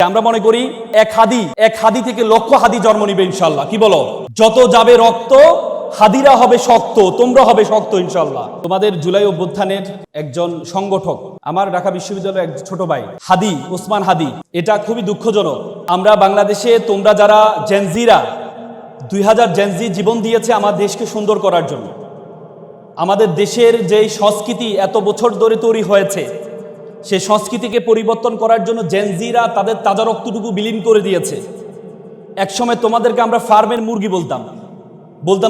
আমরা মনে করি এক হাদি থেকে লক্ষ হাদি জন্ম নিবে ইনশাল্লাহ। কি বলো? যত যাবে রক্ত হাদিরা হবে শক্ত, তোমরা হবে শক্ত ইনশাল্লাহ। তোমাদের জুলাই অভ্যুত্থানের একজন সংগঠক, আমার ঢাকা বিশ্ববিদ্যালয়ের এক ছোট ভাই হাদি, ওসমান হাদি। এটা খুবই দুঃখজনক। আমরা বাংলাদেশে তোমরা যারা জেনজিরা 2000 জেনজি জীবন দিয়েছে আমার দেশকে সুন্দর করার জন্য। আমাদের দেশের যে সংস্কৃতি এত বছর ধরে তৈরি হয়েছে, সেই সংস্কৃতিকে পরিবর্তন করার জন্য জেনজিরা তাদের তাজা রক্তটুকু বিলীন করে দিয়েছে। একসময় তোমাদেরকে আমরা ফার্মের মুরগি বলতাম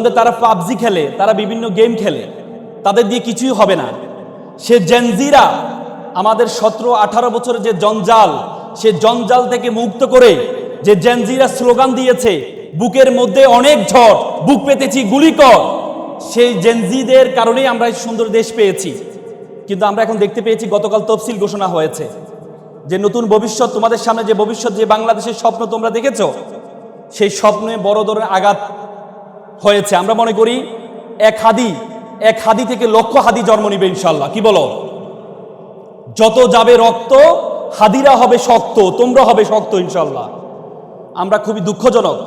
যে তারা পাবজি খেলে, তারা বিভিন্ন গেম খেলে, তাদের দিয়ে কিছুই হবে না। সে জেনজিরা আমাদের 17-18 বছরের যে জঞ্জাল, সে জঞ্জাল থেকে মুক্ত করে যে জেনজিরা স্লোগান দিয়েছে, বুকের মধ্যে অনেক ঝড়, বুক পেতেছি গুলি কর, সেই জেনজিদের কারণেই আমরা এই সুন্দর দেশ পেয়েছি। কিন্তু আমরা এখন দেখতে পেয়েছি গতকাল তফসিল ঘোষণা হয়েছে যে নতুন ভবিষ্যৎ, তোমাদের সামনে যে ভবিষ্যৎ, যে বাংলাদেশের স্বপ্ন তোমরা দেখেছো, সেই স্বপ্নে বড় ধরনের আঘাত হয়েছে। আমরা মনে করি এক হাদি থেকে লক্ষ হাদি জন্ম নিবে ইনশাল্লাহ। কি বলো? যত যাবে রক্ত হাদিরা হবে শক্ত, তোমরা হবে শক্ত ইনশাল্লাহ। আমরা খুবই দুঃখজনক,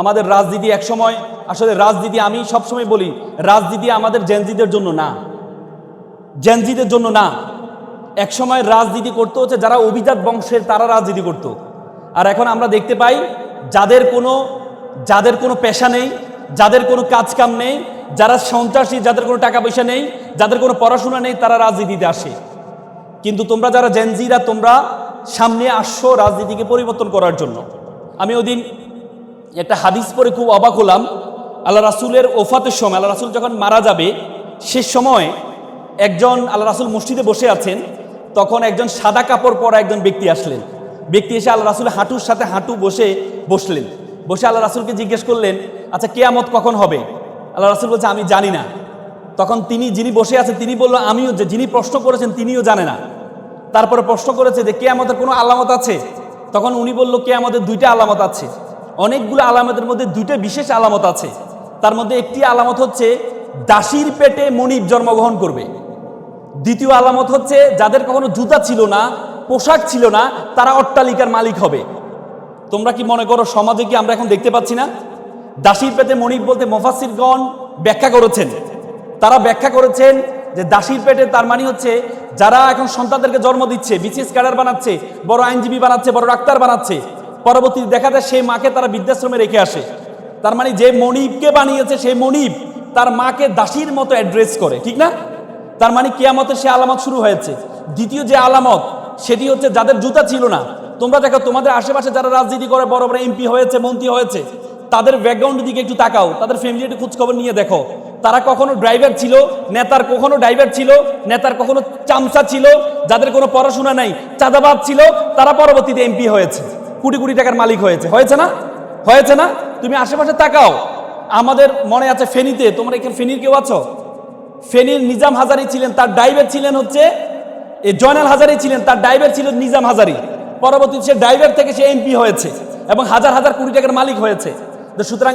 আমাদের রাজনীতি একসময়, আসলে রাজনীতি আমি সবসময় বলি, রাজনীতি আমাদের জেনজিদের জন্য না, জেনজিদের জন্য না। একসময় রাজনীতি করতে হচ্ছে যারা অভিজাত বংশের, তারা রাজনীতি করত। আর এখন আমরা দেখতে পাই যাদের কোনো পেশা নেই, যাদের কোনো কাজ কাম নেই, যারা সন্ত্রাসী, যাদের কোনো টাকা পয়সা নেই, যাদের কোনো পড়াশোনা নেই, তারা রাজনীতিতে আসে। কিন্তু তোমরা যারা জেনজিরা, তোমরা সামনে আসছো রাজনীতিকে পরিবর্তন করার জন্য। আমি ওদিন একটা হাদিস পড়ে খুব অবাক হলাম। আল্লাহ রাসূলের ওফাতের সময়, আল্লাহ রাসূল যখন মারা যাবে, সে সময় একজন, আল্লাহ রাসূল মসজিদে বসে আছেন, তখন একজন সাদা কাপড় পরা একজন ব্যক্তি আসলেন। ব্যক্তি এসে আল্লাহ রাসূল হাঁটুর সাথে হাঁটু বসলেন। বসে আল্লাহ রাসূলকে জিজ্ঞেস করলেন, আচ্ছা কিয়ামত কখন হবে? আল্লাহ রাসূল বলছে, আমি জানি না। তখন যিনি বসে আছেন তিনি বলল, আমিও, যে যিনি প্রশ্ন করেছেন তিনিও জানে না। তারপরে প্রশ্ন করেছে যে কিয়ামতের কোনো আলামত আছে? তখন উনি বলল, কিয়ামতের 2টা আলামত আছে। অনেকগুলো আলামতের মধ্যে 2টা বিশেষ আলামত আছে। তার মধ্যে একটি আলামত হচ্ছে দাসীর পেটে মনিব জন্মগ্রহণ করবে। দ্বিতীয় আলামত হচ্ছে যাদের কখনো জুতা ছিল না, পোশাক ছিল না, তারা অট্টালিকার মালিক হবে। তোমরা কি মনে করো সমাজে কি আমরা এখন দেখতে পাচ্ছি না? দাসীর পেটে মনিব বলতে মুফাসসিরগণ ব্যাখ্যা করেছেন, তারা ব্যাখ্যা করেছেন যে দাসীর পেটে তার মানে হচ্ছে যারা এখন সন্তানদেরকে জন্ম দিচ্ছে, বিসিএস ক্যাডার বানাচ্ছে, বড় আইনজীবী বানাচ্ছে, বড় ডাক্তার বানাচ্ছে, পরবর্তীতে দেখা যায় সেই মাকে তারা বৃদ্ধাশ্রমে রেখে আসে। তার মানে যে মনিবকে বানিয়েছে, সেই মনিব তার মাকে দাসীর মতো অ্যাড্রেস করে, ঠিক না? তার মানে কিয়ামতের সে আলামত শুরু হয়েছে। দ্বিতীয় যে আলামত, সেটি হচ্ছে যাদের জুতা ছিল না। তোমরা দেখো তোমাদের আশেপাশে যারা রাজনীতি করে, বড় বড় এমপি হয়েছে, মন্ত্রী হয়েছে, তাদের ব্যাকগ্রাউন্ডের দিকে একটু তাকাও, তাদের ফ্যামিলি একটু খোঁজখবর নিয়ে দেখো। তারা কখনো ড্রাইভার ছিল, নেতার কখনো ড্রাইভার ছিল, নেতার কখনো চামচা ছিল, যাদের কোনো পড়াশোনা নাই, চাঁদাবাজ ছিল, তারা পরবর্তীতে এমপি হয়েছে, কোটি কোটি টাকার মালিক হয়েছে না? তুমি আশেপাশে তাকাও। আমাদের মনে আছে ফেনীতে, তোমরা এখানে ফেনীর কেউ আছো? ফেনীর নিজাম হাজারি ছিলেন, তার ড্রাইভার ছিলেন হচ্ছে জয়নাল হাজারি ছিলেন, তার ড্রাইভার ছিল নিজাম হাজারি। পরবর্তীতে সে ড্রাইভার থেকে সে এমপি হয়েছে এবং হাজার হাজার কোটি টাকার মালিক হয়েছে। তো সুতরাং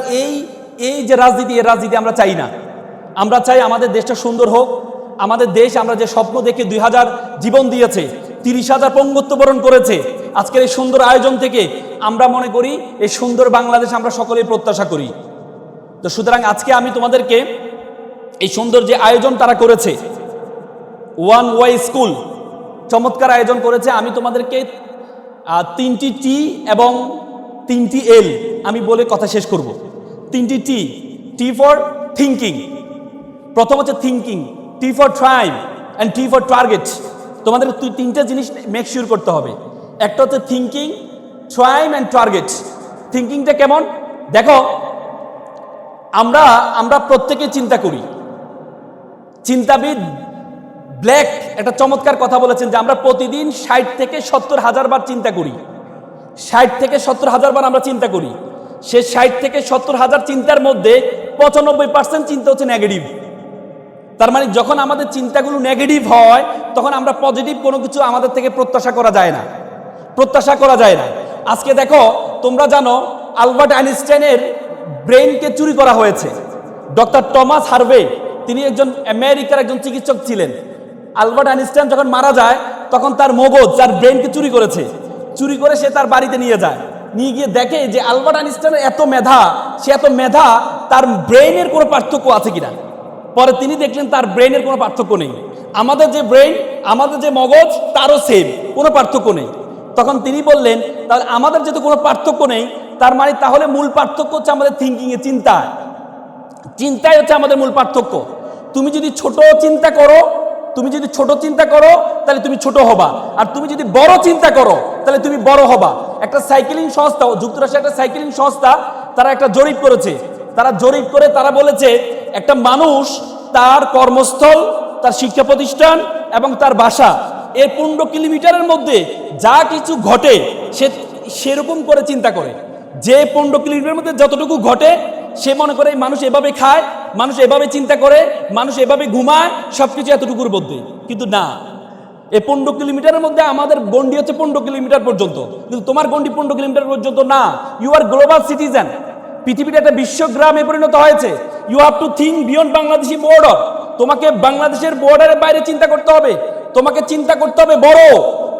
এই যে রাজনীতি, এই রাজনীতি আমরা চাই না। আমরা চাই আমাদের দেশটা সুন্দর হোক। আমাদের দেশ, আমরা যে স্বপ্ন দেখে 2000 জীবন দিয়েছে, 30,000 পঙ্গুত্ব বরণ করেছে, আজকের এই সুন্দর আয়োজন থেকে আমরা মনে করি এই সুন্দর বাংলাদেশ আমরা সকলেই প্রত্যাশা করি। তো সুতরাং আজকে আমি তোমাদেরকে এই সুন্দর যে আয়োজন তারা করেছে, ওয়ান ওয়াই স্কুল চমৎকার আয়োজন করেছে। আমি তোমাদেরকে 3টি টি এবং 3টি এল আমি বলে কথা শেষ করব। 3টি টি ফর থিঙ্কিং। প্রথম হচ্ছে thinking, T for ট্রাইম and T for target. তোমাদের 3টে জিনিস মেক শিওর করতে হবে। একটা হচ্ছে থিঙ্কিং, ট্রাইম অ্যান্ড টার্গেট। থিঙ্কিংটা কেমন দেখো, আমরা প্রত্যেকে চিন্তা করি। চিন্তাবিদ ব্ল্যাক একটা চমৎকার কথা বলেছেন যে আমরা প্রতিদিন 60 থেকে 70 হাজার বার চিন্তা করি। 60 থেকে 70 হাজার বার আমরা চিন্তা করি। সে 60 থেকে 70 হাজার চিন্তার মধ্যে 95% চিন্তা হচ্ছে নেগেটিভ। তার মানে যখন আমাদের চিন্তাগুলো নেগেটিভ হয়, তখন আমরা পজিটিভ কোনো কিছু আমাদের থেকে প্রত্যাশা করা যায় না। আজকে দেখো, তোমরা জানো আলবার্ট আইনস্টাইনের ব্রেনকে চুরি করা হয়েছে। ডক্টর টমাস হার্ভে, তিনি একজন আমেরিকার একজন চিকিৎসক ছিলেন। আলবার্ট আইনস্টাইন যখন মারা যায়, তখন তার মগজ, তার ব্রেনকে চুরি করেছে। চুরি করে সে তার বাড়িতে নিয়ে যায়, নিয়ে গিয়ে দেখে যে আলবার্ট আইনস্টাইনের এত মেধা, সে এত মেধা, তার ব্রেইনের কোনো পার্থক্য আছে কিনা। পরে তিনি দেখলেন তার ব্রেইনের কোনো পার্থক্য নেই, আমাদের যে ব্রেইন, আমাদের যে মগজ, তারও সেম, কোনো পার্থক্য নেই। তখন তিনি বললেন তাহলে আমাদের যেহেতু কোনো পার্থক্য নেই, তার মানে তাহলে মূল পার্থক্য হচ্ছে আমাদের থিঙ্কিংয়ে, চিন্তায় হচ্ছে আমাদের মূল পার্থক্য। তুমি যদি ছোট চিন্তা করো, তাহলে তুমি ছোট হবা, আর তুমি যদি বড় চিন্তা করো তাহলে তুমি বড় হবা। একটা সাইকেলিং সংস্থা, যুক্তরাষ্ট্রের একটা সাইকেলিং সংস্থা, তারা একটা জরিপ করেছে। তারা বলেছে একটা মানুষ তার কর্মস্থল, তার শিক্ষা প্রতিষ্ঠান এবং তার বাসা, এর 15 কিলোমিটারের মধ্যে যা কিছু ঘটে সে সেরকম করে চিন্তা করে। যে 15 কিলোমিটারের মধ্যে যতটুকু ঘটে সে মনে করে মানুষ এভাবে খায়, মানুষ এভাবে চিন্তা করে, মানুষ এভাবে ঘুমায়, সবকিছু এতটুকুর মধ্যে। কিন্তু না, এই 15 কিলোমিটারের মধ্যে আমাদের গন্ডি হচ্ছে 15 কিলোমিটার পর্যন্ত, কিন্তু তোমার গন্ডি 15 কিলোমিটার পর্যন্ত না। ইউ আর গ্লোবাল সিটিজেন, পৃথিবীটা একটা বিশ্বগ্রামে পরিণত হয়েছে। You have to think beyond Bangladeshi border. তোমাকে বাংলাদেশের বর্ডারের বাইরে চিন্তা করতে হবে, তোমাকে চিন্তা করতে হবে বড়।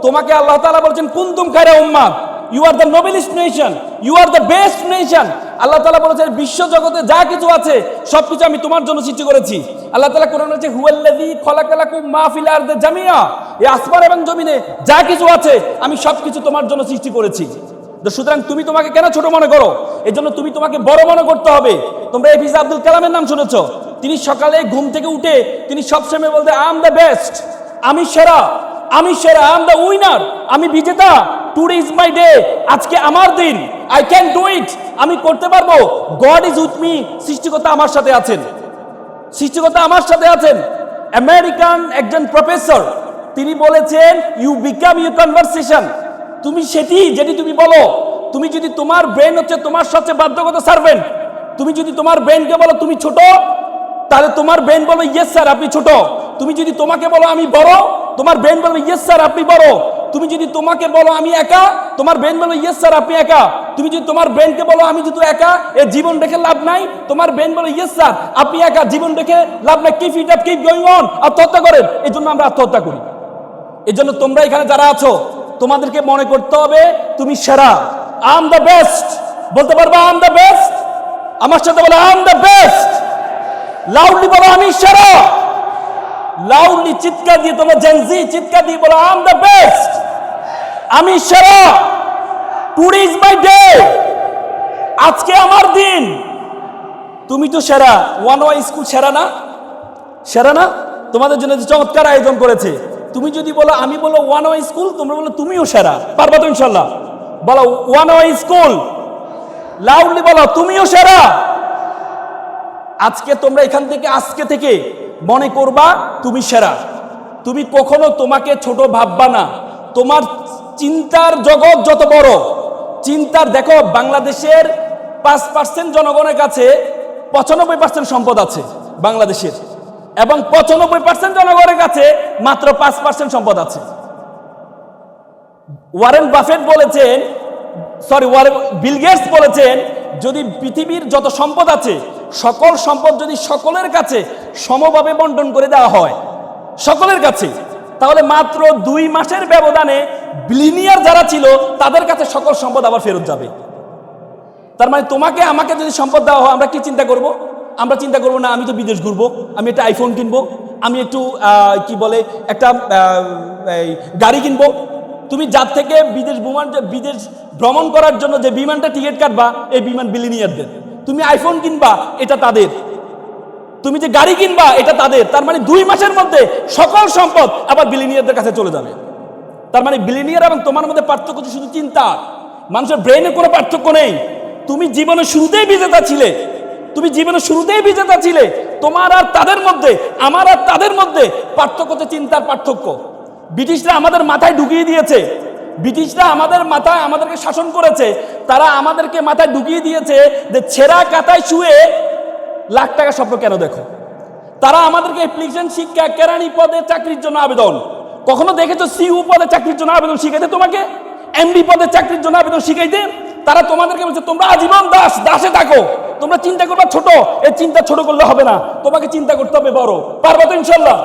তোমাকে আল্লাহ তাআলা বলছেন কুনতুম খায়রা উম্মাহ, you are the noblest nation, you are the best nation. Allah তাআলা বলেছেন বিশ্ব জগতে যা কিছু আছে সবকিছু আমি তোমার জন্য সৃষ্টি করেছি। আল্লাহ তাআলা কোরআনে বলেছে হুয়াল্লাযী খালাকালাকুম মা ফিল আরদি জামিআ, এই আসমান এবং জমিনে যা কিছু আছে আমি সবকিছু তোমার জন্য সৃষ্টি করেছি। সুতরাং তুমি তোমাকে কেন ছোট মনে করো? এই জন্য তোমাকে বড় মনে করতে হবে। তোমরা এপিজে আব্দুল কালামের নাম শুনেছ। তিনি সকালে ঘুম থেকে উঠে তিনি সবসময় বলতে আই এম দ্য বেস্ট, আমি সেরা, আই এম দ্য উইনার, আমি বিজেতা। টুডে ইজ মাই ডে, আজকে আমার দিন, আই ক্যান ডু ইট, আমি করতে পারবো। গড ইজ উইথ মি, সৃষ্টিকর্তা আমার সাথে আছেন। আমেরিকান একজন প্রফেসর তিনি বলেছেন ইউ বিকাম ইউ কনভারসেশন, তুমি যেটি তুমি বলো। তুমি যদি তোমার ব্রেন হচ্ছে তোমার সবচেয়ে বাধ্যগত সার্ভেন্ট, তুমি যদি তোমার ব্রেনকে বলো তুমি ছোট, তাহলে তোমার ব্রেন বলবে ইয়েস স্যার আপনি ছোট। তুমি যদি তোমাকে বলো আমি বড়, তোমার ব্রেন বলবে ইয়েস স্যার আপনি বড়। তুমি যদি তোমাকে বলো আমি একা, তোমার ব্রেন বলবে ইয়েস স্যার আপনি একা। তুমি যদি তোমার ব্রেনকে বলো আমি যেহেতু একা, এ জীবন রেখে লাভ নাই, তোমার ব্রেন বলে ইয়েস স্যার আপনি একা, জীবন রেখে লাভ নাই, keep it up, keep going on. আত্মহত্যা করেন, এই জন্য আমরা আত্মহত্যা করি। এই জন্য তোমরা এখানে যারা আছো তোমাদেরকে মনে করতে হবে তুমি সেরা। আই এম দ্য বেস্ট, বলতে পারবা আই এম দ্য বেস্ট? আমার সাথে বলো I am the best, loudly বলো আমি সেরা, লাউডলি চিৎকার দিয়ে, তোমরা জেনজি চিৎকার দিয়ে বলো আই এম দ্য বেস্ট, আমি সেরা। টুডে ইজ মাই ডে, আজকে আমার দিন। তুমি তো সেরা। ওয়ান ওয়াই স্কুল সেরা না? তোমাদের জন্য চমৎকার আয়োজন করেছে। তুমি যদি বলো, আমি বলো ওয়ান ওয়াই স্কুল, তোমরা বলো তুমিও সেরা, পারবা তো ইনশাল্লাহ? বলো ওয়ান ওয়াই স্কুল, লাউডলি বলো তুমিও সেরা। আজকে থেকে মনে করবা তুমি সেরা। তুমি কখনো তোমাকে ছোট ভাববা না। তোমার চিন্তার জগৎ যত বড়, দেখো বাংলাদেশের 5% জনগণের কাছে 95% সম্পদ আছে বাংলাদেশের, এবং 95% জনগণের কাছে মাত্র 5% সম্পদ আছে। বিল গেটস বলেছেন যদি পৃথিবীর যত সম্পদ আছে সকল সম্পদ যদি সকলের কাছে সমভাবে বন্টন করে দেওয়া হয় সকলের কাছে, তাহলে মাত্র 2 মাসের ব্যবধানে বিলিনিয়ার যারা ছিল তাদের কাছে সকল সম্পদ আবার ফেরত যাবে। তার মানে তোমাকে আমাকে যদি সম্পদ দেওয়া হয় আমরা কি চিন্তা করব? আমরা চিন্তা করবো না আমি তো বিদেশ ঘুরবো, আমি একটা আইফোন কিনবো, আমি একটু একটা গাড়ি কিনবো। তুমি যার থেকে বিদেশ ভ্রমণ করার জন্য যে বিমানটা টিকিট কাটবা, এই বিমান বিলিনিয়ারদের। তুমি আইফোন কিনবা, এটা তাদের। তুমি যে গাড়ি কিনবা, এটা তাদের। তার মানে 2 মাসের মধ্যে সকল সম্পদ আবার বিলিনিয়ারদের কাছে চলে যাবে। তার মানে বিলিনিয়ার এবং তোমার মধ্যে পার্থক্য হচ্ছে শুধু চিন্তা। মানুষের ব্রেনে কোনো পার্থক্য নেই। তুমি জীবনের শুরুতেই বিজেতা ছিলে। তোমার আর তাদের মধ্যে, আমার আর তাদের মধ্যে পার্থক্য হচ্ছে চিন্তার পার্থক্য। ব্রিটিশরা আমাদের মাথায় ঢুকিয়ে দিয়েছে, আমাদেরকে শাসন করেছে। তারা আমাদেরকে মাথায় ঢুকিয়ে দিয়েছে যে ছেঁড়া কাতায় শুয়ে লাখ টাকা স্বপ্ন কেন দেখো। তারা আমাদেরকে অ্যাপ্লিকেশন শিক্ষা, কেরানি পদে চাকরির জন্য আবেদন, কখনো দেখেছো সিইও পদে চাকরির জন্য আবেদন শিখাইতে? তোমাকে এমডি পদে চাকরির জন্য আবেদন শিখাইতে? তারা তোমাদেরকে বলছে তোমরা আজীবন দাসে থাকো, তোমরা চিন্তা করবা ছোট। এই চিন্তা ছোট করলে হবে না, তোমাকে চিন্তা করতে হবে বড়। পারবা তো ইনশাল্লাহ?